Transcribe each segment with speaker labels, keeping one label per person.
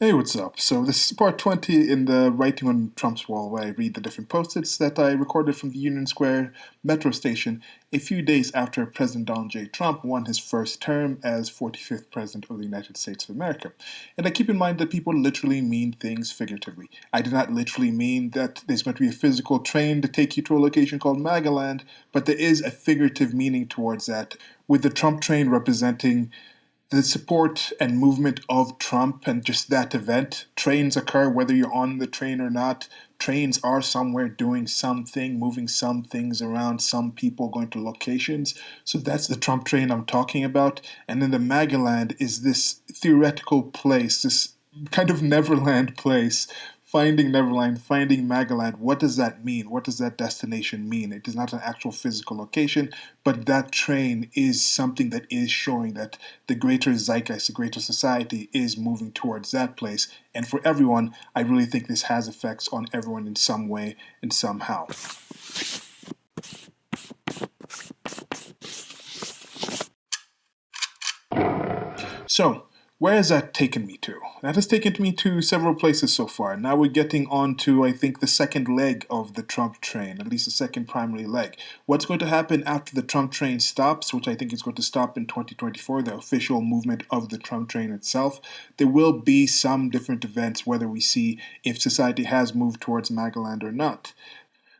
Speaker 1: Hey, what's up? So this is part 20 in the Writing on Trump's Wall, where I read the different post-its that I recorded from the Union Square metro station a few days after President Donald J. Trump won his first term as 45th President of the United States of America. And I keep in mind that people literally mean things figuratively. I do not literally mean that there's going to be a physical train to take you to a location called Magaland, but there is a figurative meaning towards that, with the Trump train representing the support and movement of Trump and just that event. Trains occur whether you're on the train or not. Trains are somewhere doing something, moving some things around, some people going to locations. So that's the Trump train I'm talking about. And then the Magaland is this theoretical place, this kind of Neverland place. Finding Neverland, finding Magaland, what does that mean? What does that destination mean? It is not an actual physical location, but that train is something that is showing that the greater zeitgeist, the greater society is moving towards that place. And for everyone, I really think this has effects on everyone in some way and somehow. So, where has that taken me to? That has taken me to several places so far. Now we're getting on to, I think, the second leg of the Trump train, at least the second primary leg. What's going to happen after the Trump train stops, which I think is going to stop in 2024, the official movement of the Trump train itself? There will be some different events, whether we see if society has moved towards Magaland or not.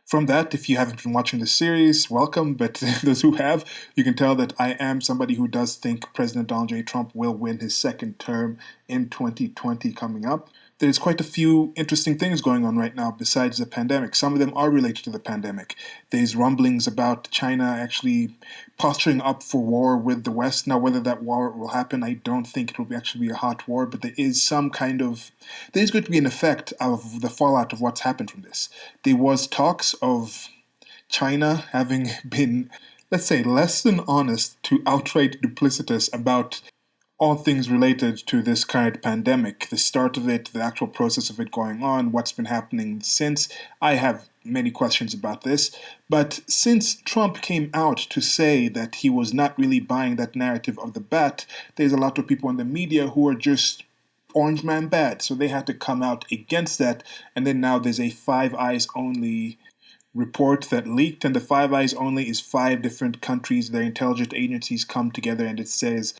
Speaker 1: From that, if you haven't been watching the series, welcome. But those who have, you can tell that I am somebody who does think President Donald J. Trump will win his second term in 2020 coming up. There's quite a few interesting things going on right now besides the pandemic. Some of them are related to the pandemic. There's rumblings about China actually posturing up for war with the West. Now, whether that war will happen, I don't think it will actually be a hot war, but there is some kind of, there's going to be an effect of the fallout of what's happened from this. There was talks of China having been, let's say, less than honest to outright duplicitous about all things related to this current pandemic, the start of it, the actual process of it going on, what's been happening since. I have many questions about this, but since Trump came out to say that he was not really buying that narrative of the bat, there's a lot of people in the media who are just Orange Man bad, so they had to come out against that, and then now there's a Five Eyes Only report that leaked, and the Five Eyes Only is 5 different countries, their intelligence agencies come together, and it says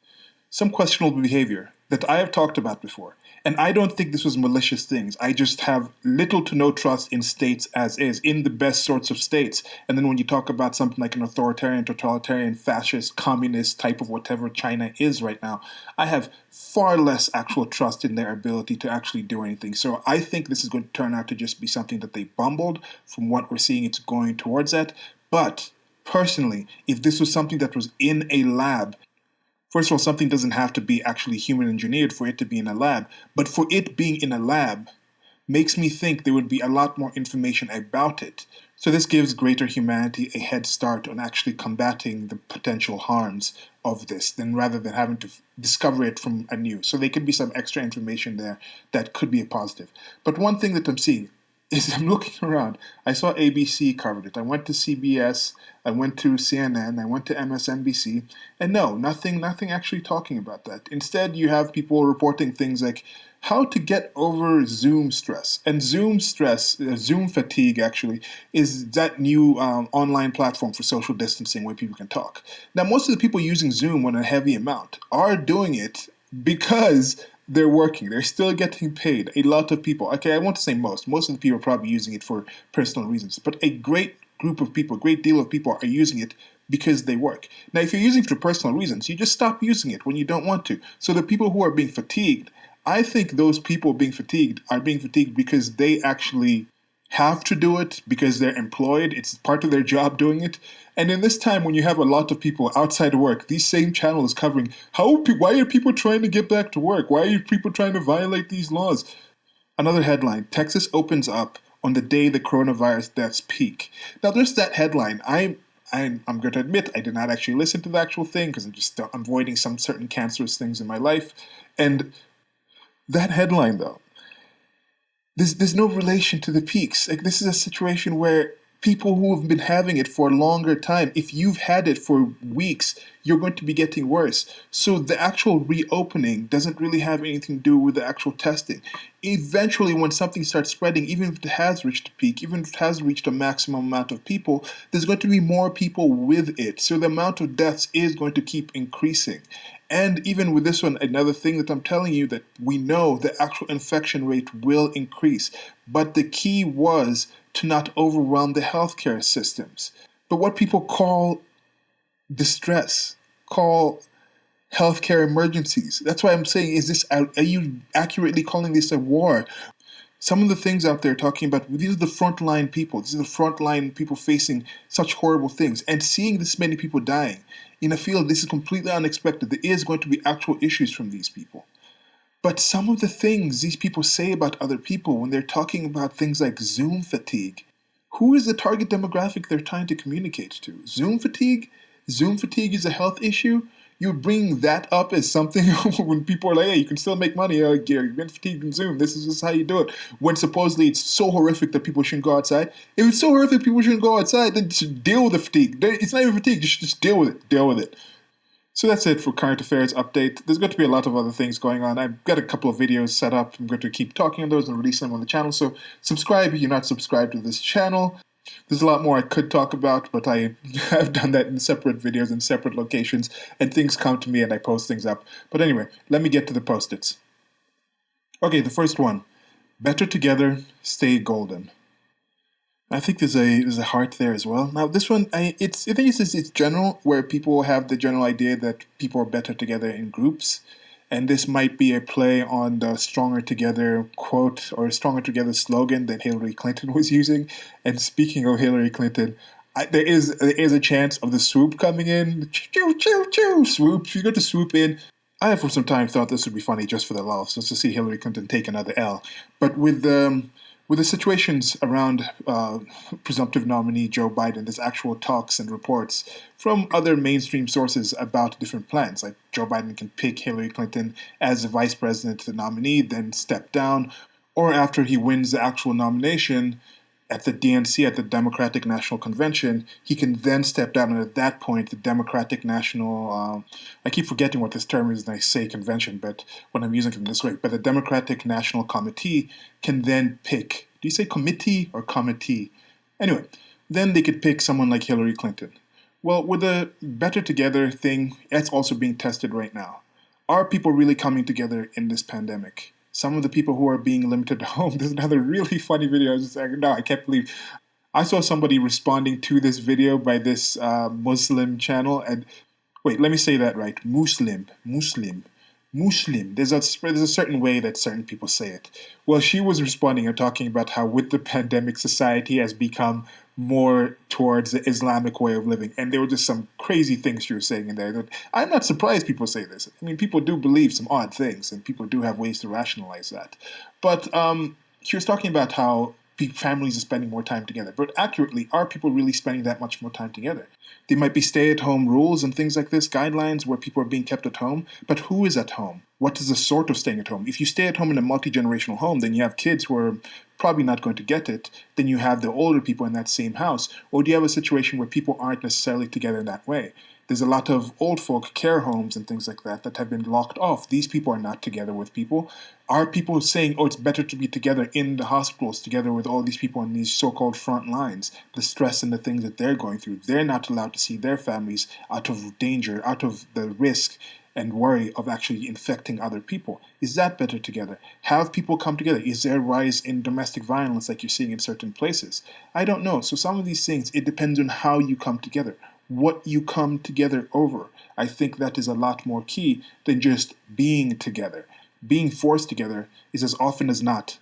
Speaker 1: some questionable behavior that I have talked about before. And I don't think this was malicious things. I just have little to no trust in states as is, in the best sorts of states. And then when you talk about something like an authoritarian, totalitarian, fascist, communist type of whatever China is right now, I have far less actual trust in their ability to actually do anything. So I think this is going to turn out to just be something that they bumbled. From what we're seeing, it's going towards that. But personally, if this was something that was in a lab, first of all, something doesn't have to be actually human engineered for it to be in a lab, but for it being in a lab makes me think there would be a lot more information about it. So this gives greater humanity a head start on actually combating the potential harms of this, than rather than having to discover it from anew. So there could be some extra information there that could be a positive. But one thing that I'm seeing is I'm looking around. I saw ABC covered it. I went to CBS, I went to CNN, I went to MSNBC, and no, nothing actually talking about that. Instead, you have people reporting things like how to get over Zoom stress. And Zoom stress, Zoom fatigue actually, is that new online platform for social distancing where people can talk. Now, most of the people using Zoom on a heavy amount are doing it because they're working. They're still getting paid. A lot of people, okay, I want to say most. Most of the people are probably using it for personal reasons. But a great group of people, a great deal of people are using it because they work. Now, if you're using it for personal reasons, you just stop using it when you don't want to. So the people who are being fatigued, I think those people being fatigued are being fatigued because they actually have to do it because they're employed. It's part of their job doing it. And in this time when you have a lot of people outside of work, these same channels covering why are people trying to get back to work? Why are people trying to violate these laws? Another headline, Texas opens up on the day the coronavirus deaths peak. Now there's that headline. I'm going to admit I did not actually listen to the actual thing because I'm just avoiding some certain cancerous things in my life. And that headline though, there's no relation to the peaks. Like, this is a situation where people who have been having it for a longer time. If you've had it for weeks, you're going to be getting worse. So the actual reopening doesn't really have anything to do with the actual testing. Eventually, when something starts spreading, even if it has reached a peak, even if it has reached a maximum amount of people, there's going to be more people with it. So the amount of deaths is going to keep increasing. And even with this one, another thing that I'm telling you that we know the actual infection rate will increase. But the key was to not overwhelm the healthcare systems. But what people call distress, call healthcare emergencies. That's why I'm saying, are you accurately calling this a war? Some of the things out there talking about, these are the frontline people. These are the frontline people facing such horrible things. And seeing this many people dying in a field, this is completely unexpected. There is going to be actual issues from these people. But some of the things these people say about other people when they're talking about things like Zoom fatigue, who is the target demographic they're trying to communicate to? Zoom fatigue? Zoom fatigue is a health issue? You bring that up as something when people are like, hey, you can still make money. You're getting fatigued in Zoom. This is just how you do it. When supposedly it's so horrific that people shouldn't go outside. If it's so horrific people shouldn't go outside, then just deal with the fatigue. It's not even fatigue. Just deal with it. Deal with it. So that's it for current affairs update. There's going to be a lot of other things going on. I've got a couple of videos set up. I'm going to keep talking on those and release them on the channel. So subscribe if you're not subscribed to this channel. There's a lot more I could talk about, but I have done that in separate videos in separate locations, and things come to me and I post things up. But anyway, let me get to the post-its. Okay, the first one. Better together, stay golden. I think there's a heart there as well. Now this one, I think it's general, where people have the general idea that people are better together in groups, and this might be a play on the "stronger together" quote or "stronger together" slogan that Hillary Clinton was using. And speaking of Hillary Clinton, there is a chance of the swoop coming in. Choo choo choo swoop. She's going to swoop in. I have for some time thought this would be funny just for the lulz, just to see Hillary Clinton take another L. But with the situations around presumptive nominee Joe Biden, there's actual talks and reports from other mainstream sources about different plans. Like Joe Biden can pick Hillary Clinton as the vice president nominee, then step down, or after he wins the actual nomination at the DNC, at the Democratic National Convention, he can then step down, and at that point, the Democratic National, I keep forgetting what this term is when I say convention, but when I'm using it in this way, but the Democratic National Committee can then pick, do you say committee or committee? Anyway, then they could pick someone like Hillary Clinton. Well, with the Better Together thing, that's also being tested right now. Are people really coming together in this pandemic? Some of the people who are being limited at home. There's another really funny video. I was just like, no, I can't believe. I saw somebody responding to this video by this Muslim channel. And wait, let me say that right. Muslim. There's a certain way that certain people say it. Well, she was responding and talking about how with the pandemic, society has become more towards the Islamic way of living. And there were just some crazy things she was saying in there. I'm not surprised people say this. I mean, people do believe some odd things, and people do have ways to rationalize that. But she was talking about how families are spending more time together. But accurately, are people really spending that much more time together? There might be stay-at-home rules and things like this, guidelines where people are being kept at home, but who is at home? What is the sort of staying at home? If you stay at home in a multi-generational home, then you have kids who are probably not going to get it. Then you have the older people in that same house. Or do you have a situation where people aren't necessarily together in that way? There's a lot of old folk care homes and things like that that have been locked off. These people are not together with people. Are people saying, oh, it's better to be together in the hospitals, together with all these people on these so-called front lines, the stress and the things that they're going through? They're not allowed to see their families out of danger, out of the risk and worry of actually infecting other people. Is that better together? Have people come together? Is there a rise in domestic violence like you're seeing in certain places? I don't know. So some of these things, it depends on how you come together, what you come together over. I think that is a lot more key than just being together. Being forced together is as often as not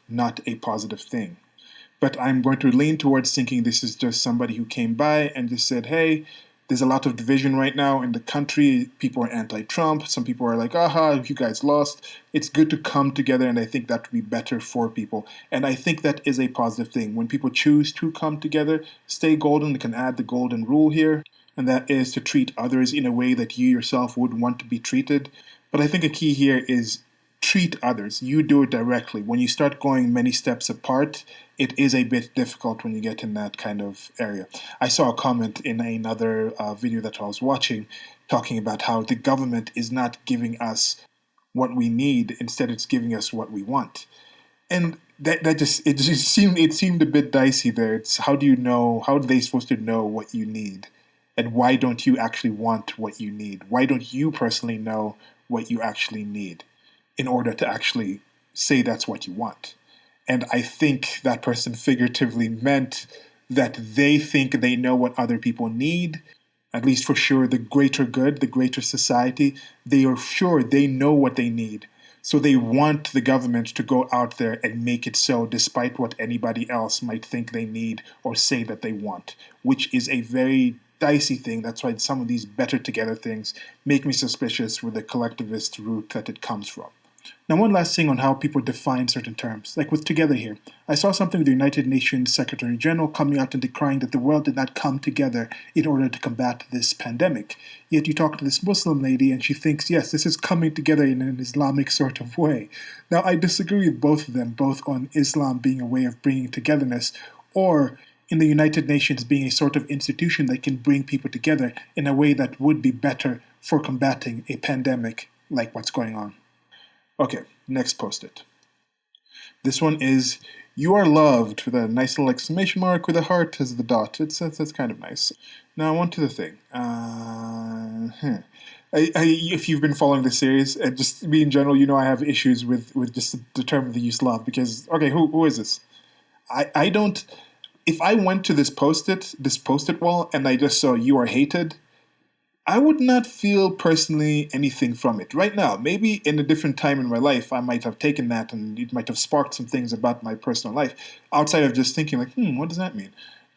Speaker 1: a positive thing. But I'm going to lean towards thinking this is just somebody who came by and just said, hey, there's a lot of division right now in the country. People are anti-Trump. Some people are like, aha, you guys lost. It's good to come together, and I think that would be better for people. And I think that is a positive thing. When people choose to come together, stay golden. They can add the golden rule here, and that is to treat others in a way that you yourself would want to be treated. But I think a key here is treat others. You do it directly. When you start going many steps apart, it is a bit difficult when you get in that kind of area. I saw a comment in another video that I was watching talking about how the government is not giving us what we need, instead it's giving us what we want. And it seemed a bit dicey there. It's how do you know, how are they supposed to know what you need? And why don't you actually want what you need? Why don't you personally know what you actually need in order to actually say that's what you want? And I think that person figuratively meant that they think they know what other people need, at least for sure, the greater good, the greater society. They are sure they know what they need. So they want the government to go out there and make it so, despite what anybody else might think they need or say that they want, which is a very dicey thing. That's why some of these better together things make me suspicious with the collectivist root that it comes from. Now, one last thing on how people define certain terms, like with together here. I saw something with the United Nations Secretary General coming out and decrying that the world did not come together in order to combat this pandemic. Yet you talk to this Muslim lady and she thinks, yes, this is coming together in an Islamic sort of way. Now, I disagree with both of them, both on Islam being a way of bringing togetherness, or in the United Nations being a sort of institution that can bring people together in a way that would be better for combating a pandemic like what's going on. Okay, next post-it. This one is, you are loved, with a nice little exclamation mark with a heart as the dot. That's kind of nice. Now on to the thing. If you've been following this series, just me in general, you know I have issues with just the term of the use love, because, okay, who is this? I don't, if I went to this post-it wall, and I just saw you are hated, I would not feel personally anything from it. Right now, maybe in a different time in my life, I might have taken that and it might have sparked some things about my personal life outside of just thinking like, what does that mean?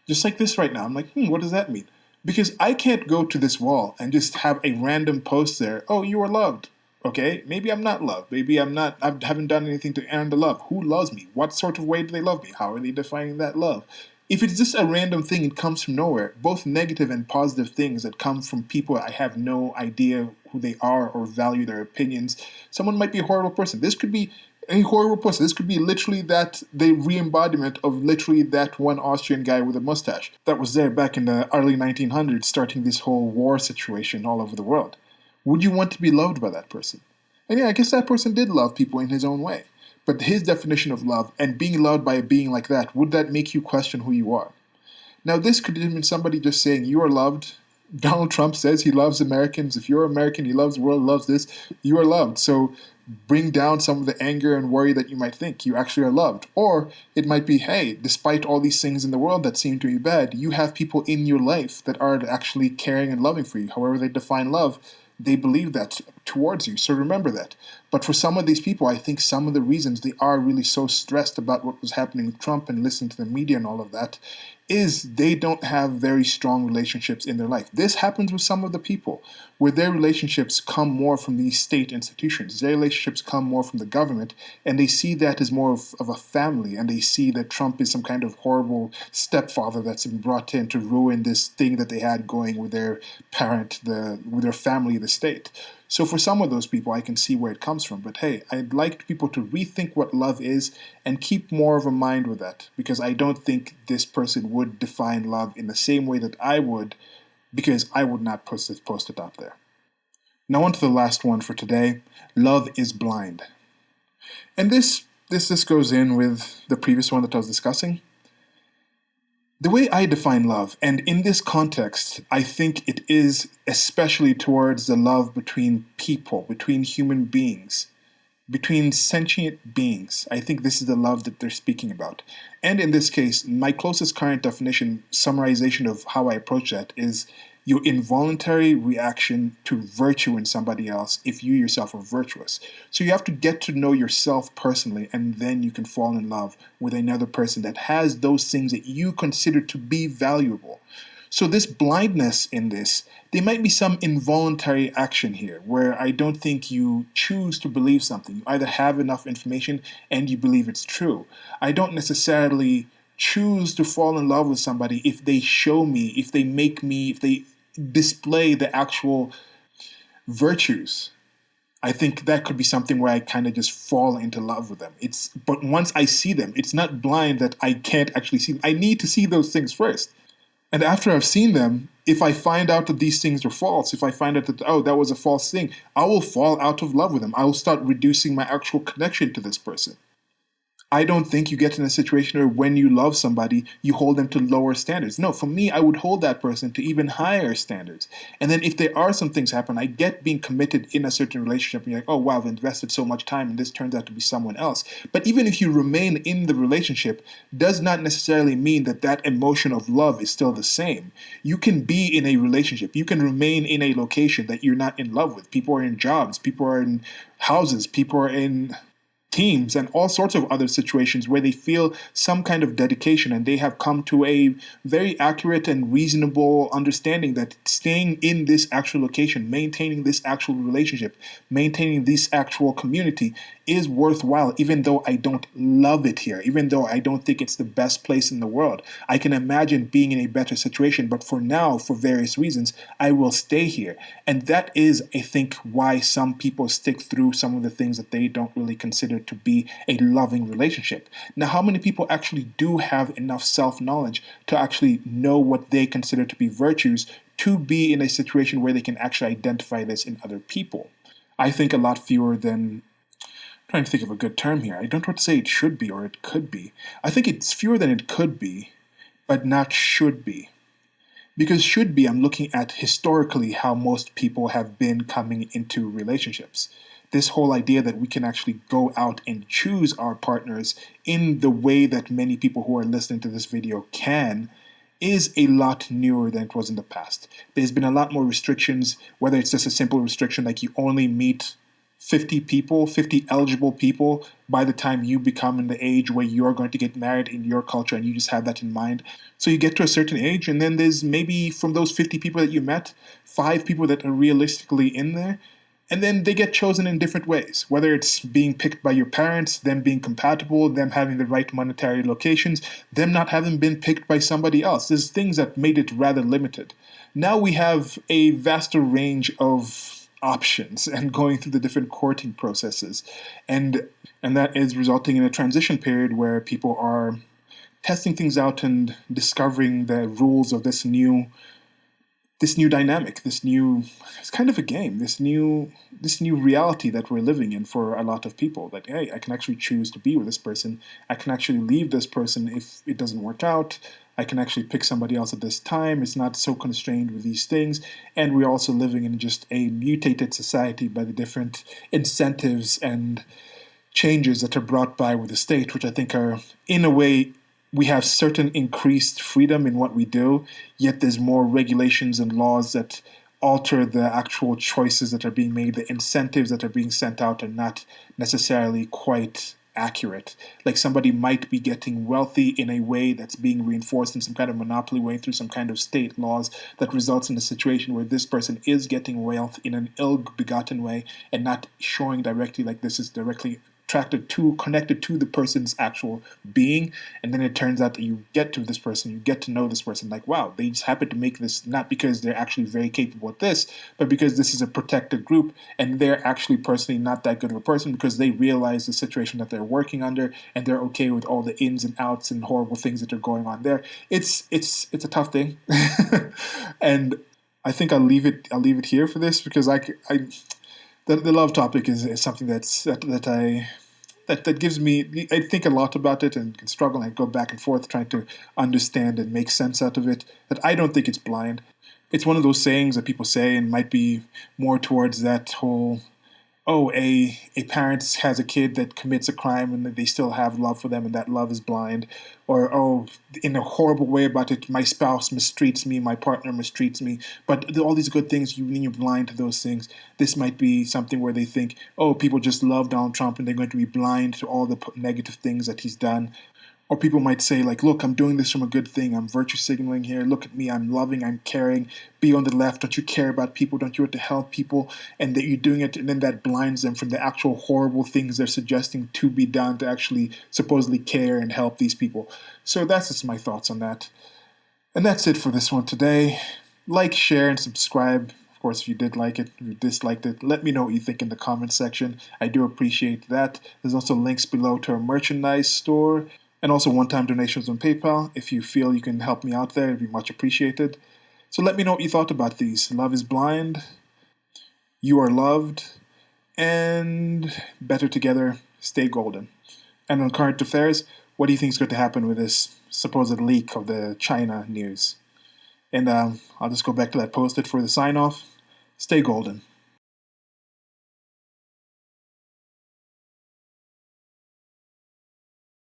Speaker 1: Just like this right now, I'm like, what does that mean? Because I can't go to this wall and just have a random post there, oh, you are loved. Okay, maybe I'm not loved. Maybe I haven't done anything to earn the love. Who loves me? What sort of way do they love me? How are they defining that love? If it's just a random thing, it comes from nowhere. Both negative and positive things that come from people I have no idea who they are or value their opinions. Someone might be a horrible person. This could be a horrible person. This could be literally the re-embodiment of literally that one Austrian guy with a mustache that was there back in the early 1900s, starting this whole war situation all over the world. Would you want to be loved by that person? And yeah, I guess that person did love people in his own way. But his definition of love and being loved by a being like that, would that make you question who you are? Now, this could have been somebody just saying, you are loved. Donald Trump says he loves Americans. If you're American, he loves the world, loves this. You are loved. So bring down some of the anger and worry that you might think. You actually are loved. Or it might be, hey, despite all these things in the world that seem to be bad, you have people in your life that are actually caring and loving for you. However they define love, they believe that towards you. So remember that. But for some of these people, I think some of the reasons they are really so stressed about what was happening with Trump and listening to the media and all of that is they don't have very strong relationships in their life. This happens with some of the people where their relationships come more from these state institutions. Their relationships come more from the government, and they see that as more of a family, and they see that Trump is some kind of horrible stepfather that's been brought in to ruin this thing that they had going with their parent, with their family, the state. So for some of those people, I can see where it comes from. But hey, I'd like people to rethink what love is and keep more of a mind with that, because I don't think this person would define love in the same way that I would, because I would not post it up there. Now on to the last one for today. Love is blind. And this goes in with the previous one that I was discussing. The way I define love, and in this context, I think it is especially towards the love between people, between human beings, between sentient beings. I think this is the love that they're speaking about. And in this case, my closest current definition, summarization of how I approach that is your involuntary reaction to virtue in somebody else if you yourself are virtuous. So you have to get to know yourself personally, and then you can fall in love with another person that has those things that you consider to be valuable. So this blindness in this, there might be some involuntary action here where I don't think you choose to believe something. You either have enough information and you believe it's true. I don't necessarily choose to fall in love with somebody if they show me, if they make me, if they display the actual virtues. I think that could be something where I kind of just fall into love with them. But once I see them, it's not blind that I can't actually see them. I need to see those things first. And after I've seen them, if I find out that these things are false, if I find out that, oh, that was a false thing, I will fall out of love with them. I will start reducing my actual connection to this person. I don't think you get in a situation where when you love somebody, you hold them to lower standards. No, for me, I would hold that person to even higher standards. And then if there are some things happen, I get being committed in a certain relationship and you're like, oh wow, I've invested so much time and this turns out to be someone else. But even if you remain in the relationship, does not necessarily mean that that emotion of love is still the same. You can be in a relationship, you can remain in a location that you're not in love with. People are in jobs, people are in houses, people are in teams and all sorts of other situations where they feel some kind of dedication and they have come to a very accurate and reasonable understanding that staying in this actual location, maintaining this actual relationship, maintaining this actual community is worthwhile, even though I don't love it here, even though I don't think it's the best place in the world. I can imagine being in a better situation, but for now, for various reasons, I will stay here. And that is, I think, why some people stick through some of the things that they don't really consider to be a loving relationship. Now, how many people actually do have enough self-knowledge to actually know what they consider to be virtues to be in a situation where they can actually identify this in other people? I think a lot fewer than trying to think of a good term here. I don't want to say it should be or it could be. I think it's fewer than it could be, but not should be. Because should be, I'm looking at historically how most people have been coming into relationships. This whole idea that we can actually go out and choose our partners in the way that many people who are listening to this video can is a lot newer than it was in the past. There's been a lot more restrictions, whether it's just a simple restriction like you only meet 50 people, 50 eligible people by the time you become in the age where you're going to get married in your culture and you just have that in mind. So you get to a certain age and then there's maybe from those 50 people that you met, 5 people that are realistically in there. And then they get chosen in different ways, whether it's being picked by your parents, them being compatible, them having the right monetary locations, them not having been picked by somebody else. There's things that made it rather limited. Now we have a vaster range of options and going through the different courting processes. And that is resulting in a transition period where people are testing things out and discovering the rules of this new dynamic, it's kind of a game, this new reality that we're living in for a lot of people, that hey, I can actually choose to be with this person, I can actually leave this person if it doesn't work out, I can actually pick somebody else at this time, it's not so constrained with these things. And we're also living in just a mutated society by the different incentives and changes that are brought by with the state, which I think are, in a way, we have certain increased freedom in what we do, yet there's more regulations and laws that alter the actual choices that are being made. The incentives that are being sent out are not necessarily quite accurate. Like somebody might be getting wealthy in a way that's being reinforced in some kind of monopoly way through some kind of state laws that results in a situation where this person is getting wealth in an ill-begotten way and not showing directly like this is directly connected to the person's actual being. And then it turns out that you get to this person, you get to know this person, like, wow, they just happen to make this not because they're actually very capable at this, but because this is a protected group and they're actually personally not that good of a person because they realize the situation that they're working under and they're okay with all the ins and outs and horrible things that are going on there. It's a tough thing. And I think I'll leave it here for this because the love topic is something that gives me, I think a lot about it and can struggle and go back and forth trying to understand and make sense out of it. That I don't think it's blind. It's one of those sayings that people say and might be more towards that whole, oh, a parent has a kid that commits a crime and they still have love for them and that love is blind. Or, oh, in a horrible way about it, my spouse mistreats me, my partner mistreats me. But all these good things, when you're blind to those things, this might be something where they think, oh, people just love Donald Trump and they're going to be blind to all the negative things that he's done. Or people might say, like, look, I'm doing this from a good thing. I'm virtue signaling here. Look at me. I'm loving. I'm caring. Be on the left. Don't you care about people? Don't you want to help people? And that you're doing it, and then that blinds them from the actual horrible things they're suggesting to be done to actually supposedly care and help these people. So that's just my thoughts on that. And that's it for this one today. Like, share, and subscribe. Of course, if you did like it, if you disliked it, let me know what you think in the comment section. I do appreciate that. There's also links below to our merchandise store and also one-time donations on PayPal. If you feel you can help me out there, it'd be much appreciated. So let me know what you thought about these. Love is Blind, You Are Loved, and Better Together, Stay Golden. And on current affairs, what do you think is going to happen with this supposed leak of the China news? And I'll just go back to that post-it for the sign-off. Stay golden.